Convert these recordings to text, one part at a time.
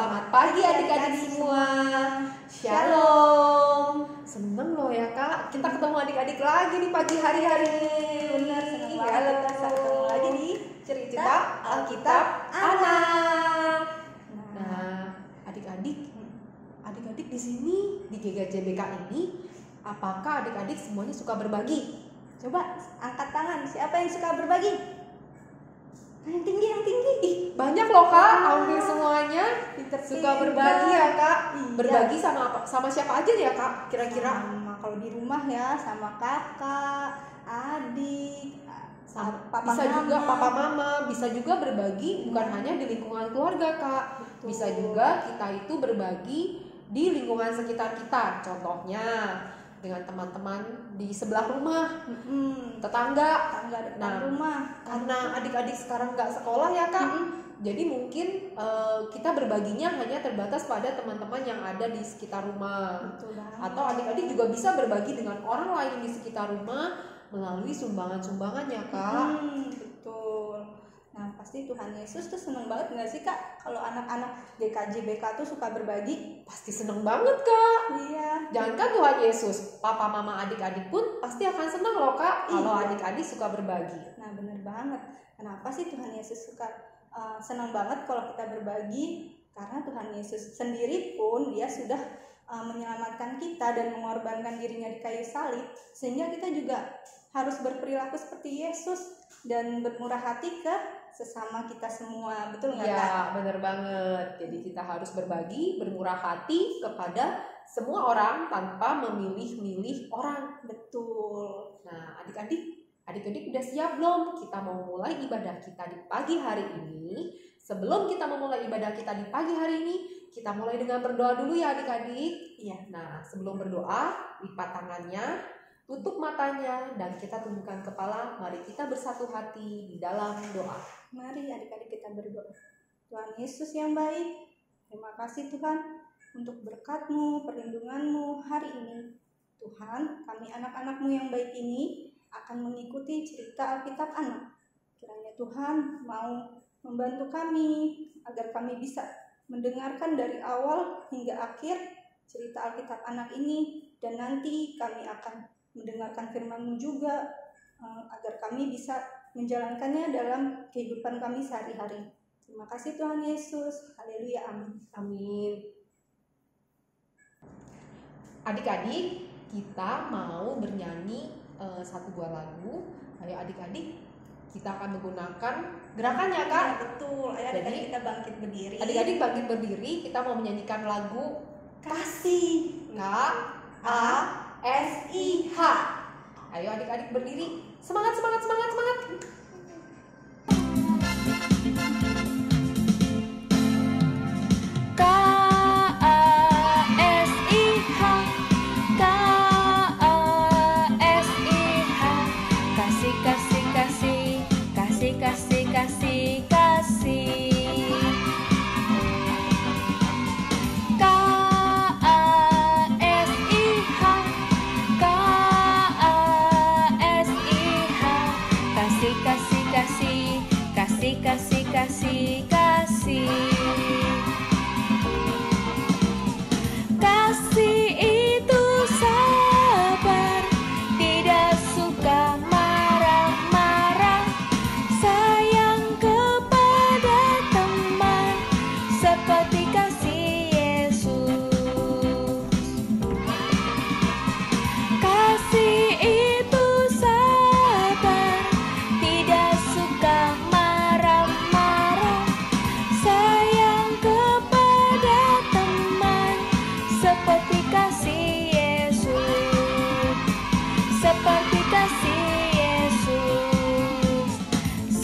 Selamat pagi adik-adik semua. Shalom. Seneng loh ya Kak, kita ketemu adik-adik lagi di pagi hari-hari ini. Benar, seneng banget bisa ketemu lagi di cerita Alkitab Anak. Nah, adik-adik di sini di GKJBK ini, apakah adik-adik semuanya suka berbagi? Coba angkat tangan, siapa yang suka berbagi? Yang tinggi. Ih, banyak loh Kak, hampir semuanya suka berbagi ya Kak. Iya. Berbagi sama siapa aja ya Kak kira-kira? Kalau di rumah ya sama kakak, adik, papa bisa mama. juga papa mama, bisa juga berbagi bukan hanya di lingkungan keluarga Kak. Betul. Bisa juga kita itu berbagi di lingkungan sekitar kita. Contohnya dengan teman-teman di sebelah rumah, tetangga depan rumah. Karena adik-adik sekarang nggak sekolah ya Kak, jadi mungkin kita berbaginya hanya terbatas pada teman-teman yang ada di sekitar rumah. Betul banget. Atau adik-adik juga bisa berbagi dengan orang lain di sekitar rumah melalui sumbangan-sumbangannya Kak. Betul. Nah, pasti Tuhan Yesus tuh seneng banget nggak sih Kak kalau anak-anak GKJBK tuh suka berbagi? Pasti seneng banget Kak. Iya. Jangankan Tuhan Yesus, papa mama adik-adik pun pasti akan senang loh Kak kalau Iya. adik-adik suka berbagi. Nah, bener banget. Kenapa sih Tuhan Yesus suka senang banget kalau kita berbagi? Karena Tuhan Yesus sendiri pun dia sudah menyelamatkan kita dan mengorbankan dirinya di kayu salib, sehingga kita juga harus berperilaku seperti Yesus dan bermurah hati ke sesama kita semua. Betul nggak Kak? Iya, bener banget. Jadi kita harus berbagi, bermurah hati kepada semua orang tanpa memilih-milih orang. Betul. Nah, adik-adik udah siap belum? Kita mau mulai ibadah kita di pagi hari ini. Sebelum kita memulai ibadah kita di pagi hari ini, kita mulai dengan berdoa dulu ya adik-adik. Iya. Nah, sebelum berdoa, lipat tangannya, tutup matanya, dan kita tundukkan kepala. Mari kita bersatu hati di dalam doa. Mari adik-adik kita berdoa. Tuhan Yesus yang baik, terima kasih Tuhan untuk berkat-Mu, perlindungan-Mu hari ini. Tuhan, kami anak-anak-Mu yang baik ini akan mengikuti cerita Alkitab Anak. Kiranya Tuhan mau membantu kami agar kami bisa mendengarkan dari awal hingga akhir cerita Alkitab Anak ini, dan nanti kami akan mendengarkan firman-Mu juga agar kami bisa menjalankannya dalam kehidupan kami sehari-hari. Terima kasih Tuhan Yesus. Haleluya, amin. Amin. Adik-adik, kita mau bernyanyi satu buah lagu. Ayo adik-adik, kita akan menggunakan gerakannya Kak. Ya, betul. Ayo adik-adik kita bangkit berdiri. Adik-adik bangkit berdiri, kita mau menyanyikan lagu Kasih. K-A-S-I-H. Ayo adik-adik berdiri. Semangat.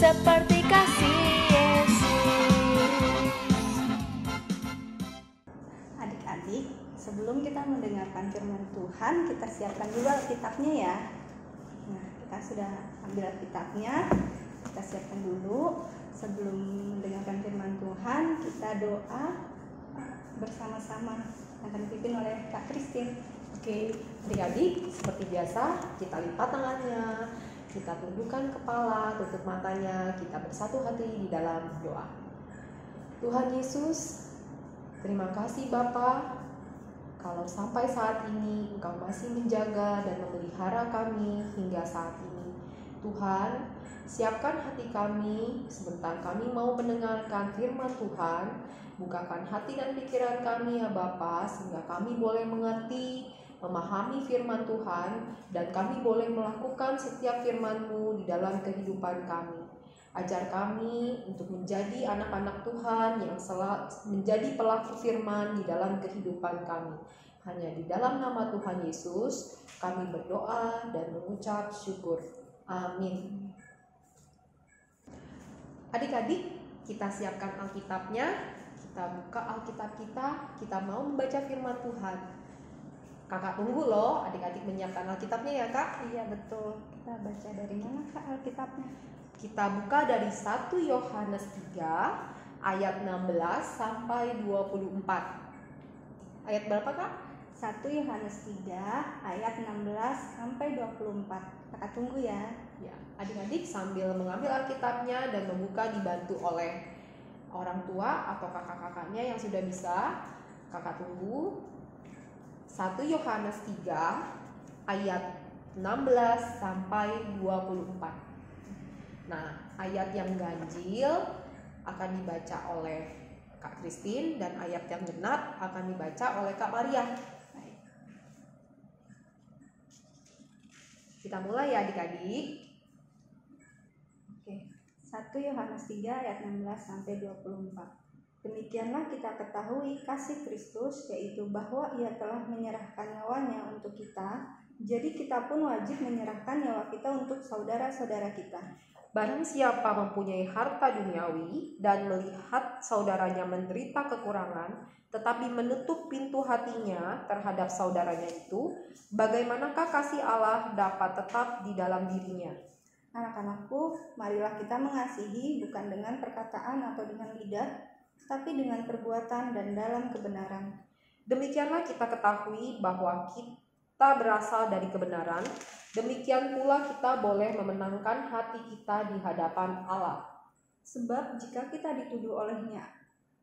Seperti kasih Yesus. Adik-adik, sebelum kita mendengarkan firman Tuhan, kita siapkan dulu Alkitabnya ya. Nah, kita sudah ambil Alkitabnya, kita siapkan dulu. Sebelum mendengarkan firman Tuhan, kita doa bersama-sama, akan dipimpin oleh Kak Christine. Oke, adik-adik, seperti biasa kita lipat tangannya, kita tundukkan kepala, tutup matanya, kita bersatu hati di dalam doa. Tuhan Yesus, Terima kasih Bapa, kalau sampai saat ini Engkau masih menjaga dan memelihara kami hingga saat ini. Tuhan, siapkan hati kami, sebentar kami mau mendengarkan firman Tuhan. Bukakan hati dan pikiran kami ya Bapa, sehingga kami boleh mengerti, memahami firman Tuhan, dan kami boleh melakukan setiap firman-Mu di dalam kehidupan kami. Ajar kami untuk menjadi anak-anak Tuhan yang menjadi pelaku firman di dalam kehidupan kami. Hanya di dalam nama Tuhan Yesus kami berdoa dan mengucap syukur. Amin. Adik-adik, kita siapkan Alkitabnya. Kita buka Alkitab kita mau membaca firman Tuhan. Kakak tunggu loh, adik-adik menyiapkan Alkitabnya ya Kak? Iya betul. Kita baca dari mana Kak Alkitabnya? Kita buka dari 1 Yohanes 3 ayat 16 sampai 24. Ayat berapa Kak? 1 Yohanes 3 ayat 16 sampai 24. Kakak tunggu ya. Ya, adik-adik sambil mengambil Alkitabnya dan membuka dibantu oleh orang tua atau kakak-kakaknya yang sudah bisa. Kakak tunggu. 1 Yohanes 3 ayat 16 sampai 24. Nah, ayat yang ganjil akan dibaca oleh Kak Christine dan ayat yang genap akan dibaca oleh Kak Maria. Kita mulai ya adik-adik. Oke. 1 Yohanes 3 ayat 16 sampai 24. Demikianlah kita ketahui kasih Kristus, yaitu bahwa Ia telah menyerahkan nyawanya untuk kita. Jadi kita pun wajib menyerahkan nyawa kita untuk saudara-saudara kita. Barang siapa mempunyai harta duniawi dan melihat saudaranya menderita kekurangan, tetapi menutup pintu hatinya terhadap saudaranya itu, bagaimanakah kasih Allah dapat tetap di dalam dirinya? Anak-anakku, marilah kita mengasihi bukan dengan perkataan atau dengan lidah, tapi dengan perbuatan dan dalam kebenaran. Demikianlah kita ketahui bahwa kita berasal dari kebenaran, demikian pula kita boleh memenangkan hati kita di hadapan Allah. Sebab jika kita dituduh olehnya,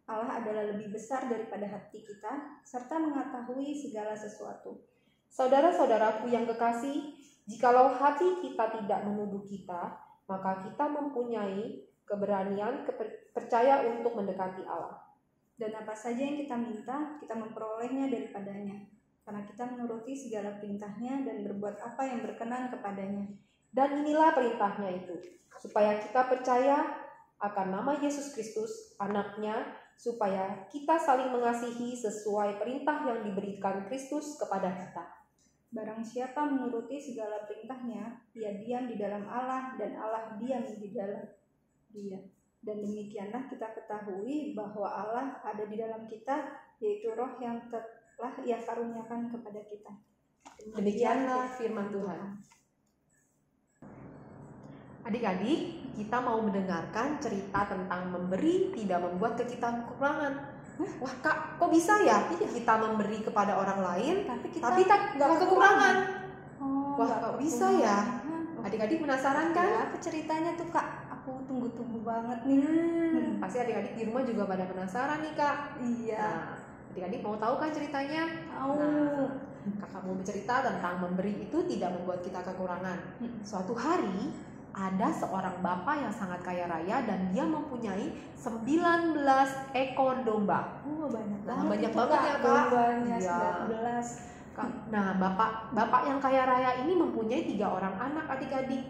Allah adalah lebih besar daripada hati kita, serta mengetahui segala sesuatu. Saudara-saudaraku yang kekasih, jikalau hati kita tidak menuduh kita, maka kita mempunyai keberanian, percaya untuk mendekati Allah. Dan apa saja yang kita minta, kita memperolehnya daripadanya, karena kita menuruti segala perintahnya dan berbuat apa yang berkenan kepadanya. Dan inilah perintahnya itu, supaya kita percaya akan nama Yesus Kristus, Anaknya, supaya kita saling mengasihi sesuai perintah yang diberikan Kristus kepada kita. Barang siapa menuruti segala perintahnya, ia diam di dalam Allah dan Allah diam di dalam Dia. Dan demikianlah kita ketahui bahwa Allah ada di dalam kita, yaitu Roh yang telah Ia karuniakan kepada kita. Demikianlah firman Tuhan. Adik-adik, kita mau mendengarkan cerita tentang memberi tidak membuat kita kekurangan. Wah Kak, kok bisa ya kita memberi kepada orang lain tapi tak nggak kekurangan? Wah kok bisa ya? Adik-adik penasaran kan? Apa ceritanya tuh Kak? Aku tunggu-tunggu banget nih. Pasti adik-adik di rumah juga pada penasaran nih Kak. Iya. Nah, adik-adik mau tahu kan ceritanya? Tahu. Nah, Kakak mau bercerita tentang memberi itu tidak membuat kita kekurangan. Suatu hari ada seorang bapak yang sangat kaya raya dan dia mempunyai 19 ekor domba. Banyak banget ya Kak. Dombanya Iya. 19. Nah, bapak yang kaya raya ini mempunyai 3 orang anak adik-adik.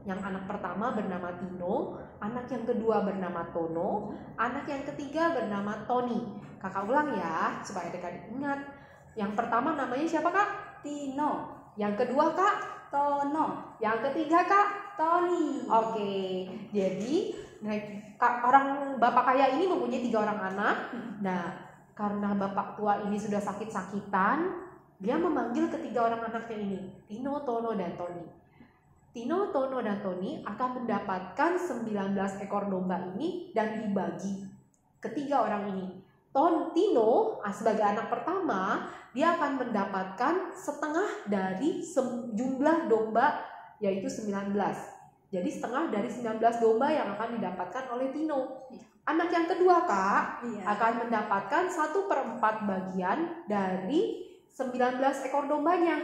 Yang anak pertama bernama Tino, anak yang kedua bernama Tono, anak yang ketiga bernama Tony. Kakak ulang ya, supaya adik-adik ingat. Yang pertama namanya siapa Kak? Tino. Yang kedua Kak? Tono. Yang ketiga Kak? Tony. Oke, jadi orang bapak kaya ini mempunyai 3 orang anak. Nah, karena bapak tua ini sudah sakit-sakitan, dia memanggil ketiga orang anaknya ini, Tino, Tono, dan Tony. Tino, Tono, dan Tony akan mendapatkan 19 ekor domba ini dan dibagi ketiga orang ini. Tino sebagai anak pertama, dia akan mendapatkan setengah dari jumlah domba, yaitu 19. Jadi setengah dari 19 domba yang akan didapatkan oleh Tino. Iya. Anak yang kedua, Kak, Iya. akan mendapatkan 1/4 bagian dari 19 ekor dombanya.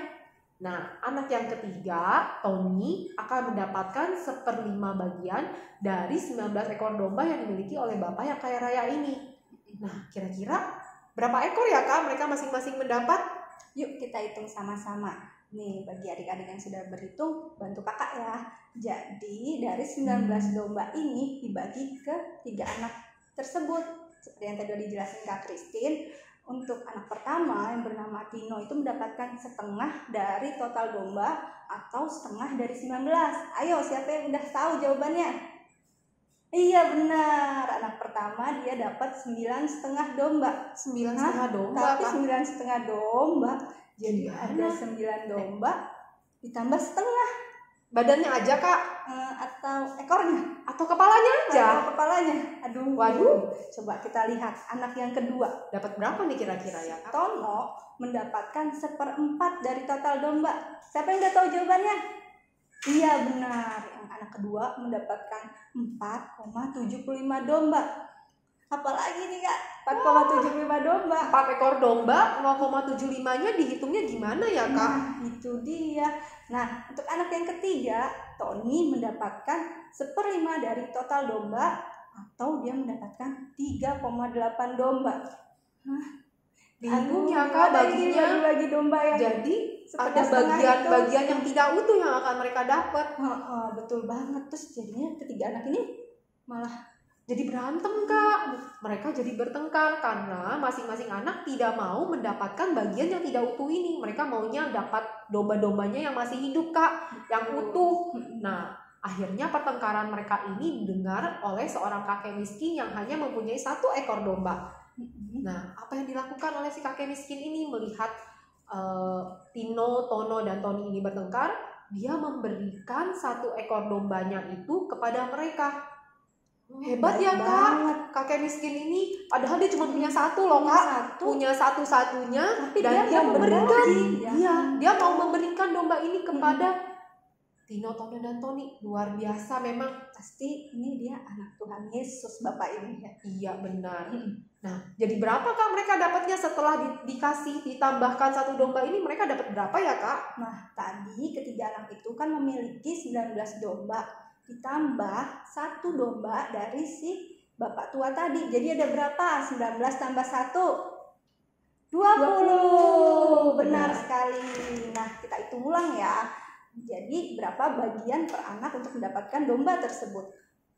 Nah, anak yang ketiga, Tony, akan mendapatkan 1/5 bagian dari 19 ekor domba yang dimiliki oleh bapak yang kaya raya ini. Nah, kira-kira berapa ekor ya, Kak, mereka masing-masing mendapat? Yuk kita hitung sama-sama. Nih, bagi adik-adik yang sudah berhitung, bantu kakak ya. Jadi dari 19 domba ini dibagi ke 3 anak tersebut. Seperti yang tadi udah dijelasin Kak Christine, untuk anak pertama yang bernama Tino itu mendapatkan setengah dari total domba atau setengah dari 19. Ayo, siapa yang udah tahu jawabannya? Iya benar, anak pertama dia dapat 9,5 domba. 9,5 domba, Tapi Kak. 9,5 domba, jadi Gimana? ada 9 domba ditambah setengah. Badannya aja, Kak, Atau ekornya atau kepalanya aja? atau kepalanya. Aduh. Waduh. Coba kita lihat anak yang kedua. Dapat berapa nih kira-kira ya, Kak? Tono mendapatkan 1/4 dari total domba. Siapa yang udah tahu jawabannya? Iya benar, yang anak kedua mendapatkan 4,75 domba. Apalagi nih Kak, 4,75 domba. 4 ekor domba, 0,75-nya dihitungnya gimana ya, Kak? Nah, itu dia. Nah, untuk anak yang ketiga, Tony mendapatkan 1/5 dari total domba atau dia mendapatkan 3,8 domba. Bingung ya, Kak, baginya. Bagi domba yang Jadi ada setengah-setengah itu. bagian-bagian yang tidak utuh yang akan mereka dapat. Betul banget. Terus jadinya ketiga anak ini malah Jadi berantem, Kak. Mereka jadi bertengkar karena masing-masing anak tidak mau mendapatkan bagian yang tidak utuh ini. Mereka maunya dapat domba-dombanya yang masih hidup, Kak, yang utuh. Nah, akhirnya pertengkaran mereka ini didengar oleh seorang kakek miskin yang hanya mempunyai 1 ekor domba. Nah, apa yang dilakukan oleh si kakek miskin ini melihat Tino, Tono, dan Tony ini bertengkar, dia memberikan 1 ekor dombanya itu kepada mereka. Hebat ya, baik Kak, banget. kakek miskin ini. Padahal dia cuma punya 1 loh, Punya Kak. 1. Punya satu-satunya, Tapi dan dia mau memberikan. berbagi, ya. Iya, dia mau memberikan domba ini kepada Tino, Tono, dan Tony. Luar biasa memang. Pasti ini dia anak Tuhan Yesus Bapak ini ya. Iya, benar. Nah, jadi berapa, Kak, mereka dapatnya setelah dikasih ditambahkan 1 domba ini? Mereka dapat berapa ya, Kak? Nah, tadi ketiga anak itu kan memiliki 19 domba ditambah 1 domba dari si bapak tua tadi. Jadi ada berapa? 19 tambah 1 20. Benar sekali. Nah, kita hitung ulang ya. Jadi berapa bagian per anak untuk mendapatkan domba tersebut?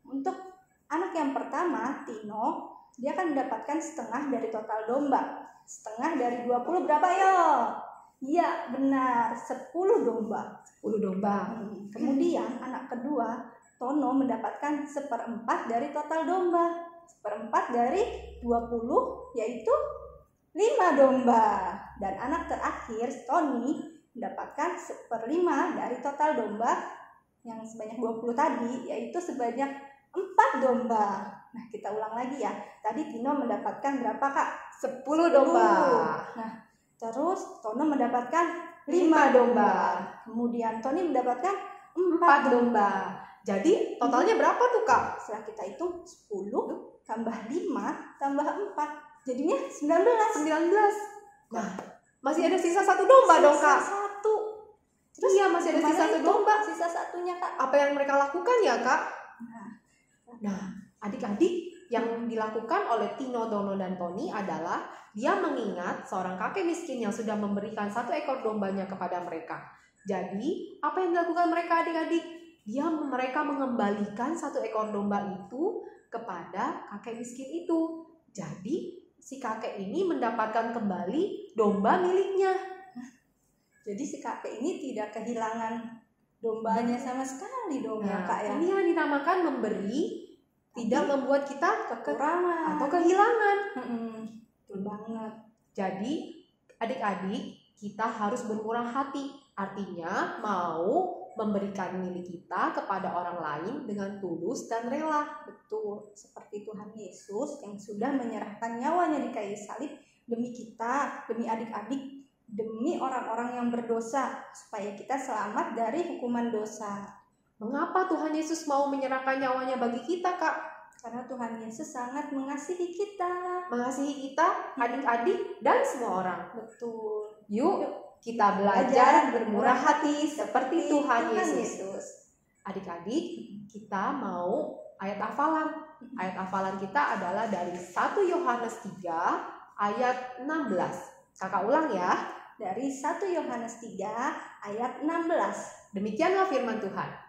Untuk anak yang pertama, Tino, dia akan mendapatkan setengah dari total domba. Setengah dari 20 berapa yo? Iya benar, 10 domba. 10 domba. Kemudian anak kedua, Tono mendapatkan 1/4 dari total domba. 1/4 dari 20 yaitu 5 domba. Dan anak terakhir, Tony, mendapatkan 1/5 dari total domba yang sebanyak 20 tadi, yaitu sebanyak 4 domba. Nah, kita ulang lagi ya. Tadi Tino mendapatkan berapa, Kak? 10 domba. Nah, terus Tono mendapatkan 5 domba. Kemudian Tony mendapatkan 4 domba. Jadi totalnya berapa tuh, Kak? Setelah kita hitung 10 tambah 5 tambah 4. Jadinya 19. 19. Nah, masih ada sisa 1 domba dong, Kak. Sisa 1. Terus iya, masih ada Kemana sisa 1 itu? domba. Sisa satunya, Kak. Apa yang mereka lakukan ya, Kak? Nah, Adik-adik, yang dilakukan oleh Tino, Tono, dan Tony adalah dia mengingat seorang kakek miskin yang sudah memberikan 1 ekor dombanya kepada mereka. Jadi, apa yang dilakukan mereka, adik-adik? Mereka mengembalikan 1 ekor domba itu kepada kakek miskin itu. Jadi, si kakek ini mendapatkan kembali domba miliknya. jadi si kakek ini tidak kehilangan dombanya sama sekali dong ya, Kak ya. Ini yang dinamakan memberi, tidak membuat kita Kekurangan atau kehilangan. Betul banget. Jadi, adik-adik, kita harus bermurah hati. Artinya, mau memberikan milik kita kepada orang lain dengan tulus dan rela. Betul, seperti Tuhan Yesus yang sudah menyerahkan nyawanya di kayu salib demi kita, demi adik-adik, demi orang-orang yang berdosa, supaya kita selamat dari hukuman dosa. Mengapa Tuhan Yesus mau menyerahkan nyawanya bagi kita, Kak? Karena Tuhan Yesus sangat mengasihi kita. Mengasihi kita, adik-adik, dan semua orang. Betul. Yuk, kita belajar bermurah hati seperti Tuhan Yesus. Adik-adik, kita mau ayat hafalan. Ayat hafalan kita adalah dari 1 Yohanes 3 ayat 16. Kakak ulang ya. Dari 1 Yohanes 3 ayat 16. Demikianlah firman Tuhan.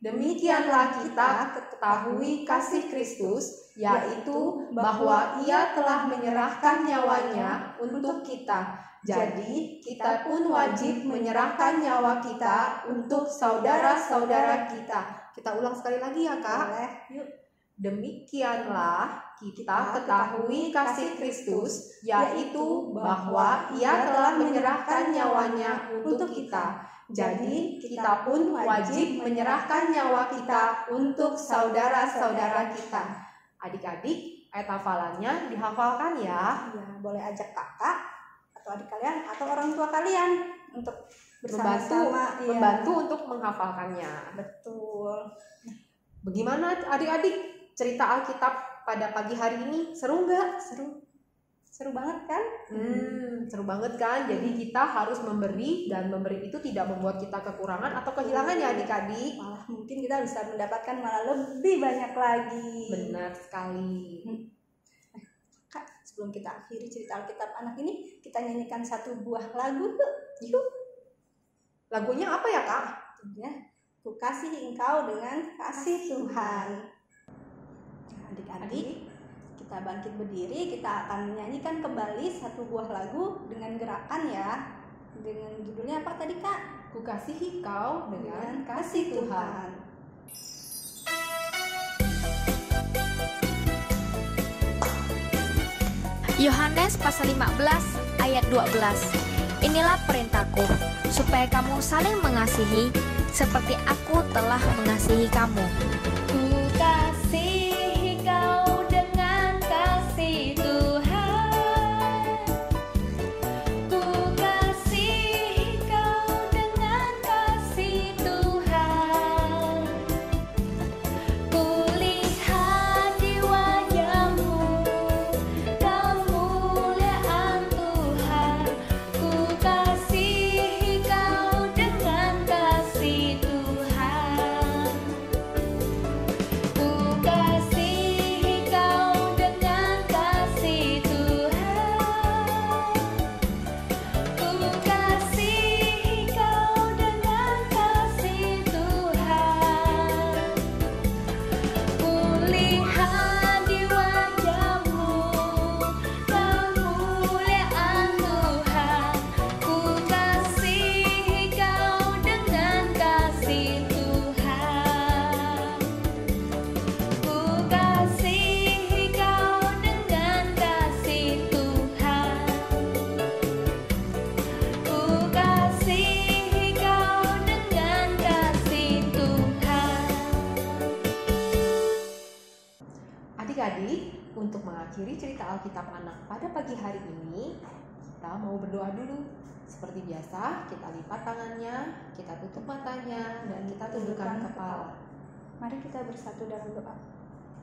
Demikianlah kita ketahui kasih Kristus, yaitu bahwa Ia telah menyerahkan nyawanya untuk kita. Jadi, kita pun wajib menyerahkan nyawa kita untuk saudara-saudara kita. Kita ulang sekali lagi ya, Kak. Boleh. Yuk. Demikianlah kita ketahui kasih Kristus, yaitu bahwa Ia telah menyerahkan nyawanya untuk kita. Jadi, kita pun wajib menyerahkan nyawa kita untuk saudara-saudara kita. Adik-adik, ayat hafalannya dihafalkan ya. Ya, boleh ajak kakak atau adik kalian atau orang tua kalian untuk bersama-sama membantu untuk menghafalkannya. Betul. Bagaimana adik-adik cerita Alkitab pada pagi hari ini? Seru nggak? Seru banget kan? Seru banget kan? Jadi kita harus memberi, dan memberi itu tidak membuat kita kekurangan atau kehilangan ya adik-adik. Malah mungkin kita bisa mendapatkan malah lebih banyak lagi. Benar sekali. Kak, sebelum kita akhiri cerita Alkitab anak ini, kita nyanyikan satu buah lagu yuk. Lagunya apa ya, Kak? Ya, Ku kasihi engkau dengan kasih Tuhan. Nah, adik-adik, kita bangkit berdiri, kita akan menyanyikan kembali satu buah lagu dengan gerakan ya. Dengan judulnya apa tadi, Kak? Ku kasihi kau dengan kasih Tuhan. Yohanes pasal 15 ayat 12. Inilah perintahku, supaya kamu saling mengasihi seperti aku telah mengasihi kamu. Ku kasihi kau dengan kasih Tuhan. Ku kasihi kau dengan kasih Tuhan. Ku lihat di wajahmu kemuliaan Tuhan. Ku kasihi kau dengan kasih Tuhan. Ku kasihi kau dengan kasih Tuhan. Ku kasihi kau dengan kasih Tuhan. Ku lihat di wajahmu kemuliaan Tuhan. Ku kasihi kau dengan kasih Tuhan. Ku kasihi kau dengan kasih Tuhan. Ku kasihi kau dengan kasih Tuhan. Adik-adik, untuk mengakhiri cerita Alkitab anak pada pagi hari ini, kita mau berdoa dulu. Seperti biasa, kita lipat tangannya, kita tutup matanya, dan kita tundukkan kepala. Mari kita bersatu dalam doa.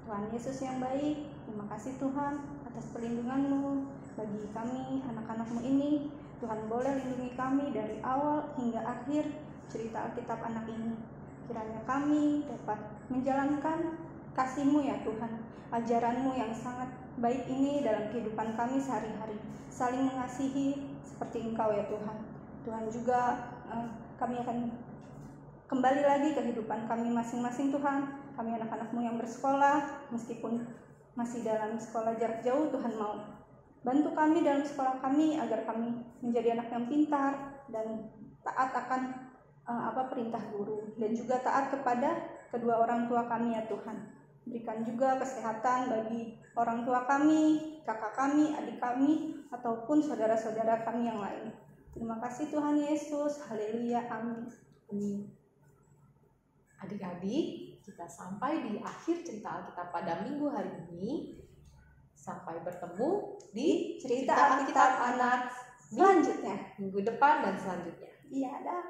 Tuhan Yesus yang baik, terima kasih Tuhan atas perlindungan-Mu bagi kami, anak-anak-Mu ini. Tuhan boleh lindungi kami dari awal hingga akhir cerita Alkitab anak ini. Kiranya kami dapat menjalankan kasih-Mu ya Tuhan, ajaran-Mu yang sangat baik ini dalam kehidupan kami sehari-hari. Saling mengasihi seperti Engkau ya Tuhan. Tuhan juga kami akan kembali lagi kehidupan kami masing-masing Tuhan. Kami anak-anak-Mu yang bersekolah, meskipun masih dalam sekolah jarak jauh, Tuhan mau bantu kami dalam sekolah kami agar kami menjadi anak yang pintar dan taat akan perintah guru, dan juga taat kepada kedua orang tua kami ya Tuhan. Berikan juga kesehatan bagi orang tua kami, kakak kami, adik kami, ataupun saudara-saudara kami yang lain. Terima kasih Tuhan Yesus. Haleluya. Amin. Adik-adik, kita sampai di akhir cerita Alkitab pada minggu hari ini. Sampai bertemu di Cerita Alkitab anak selanjutnya. minggu depan dan selanjutnya. Iya, dah.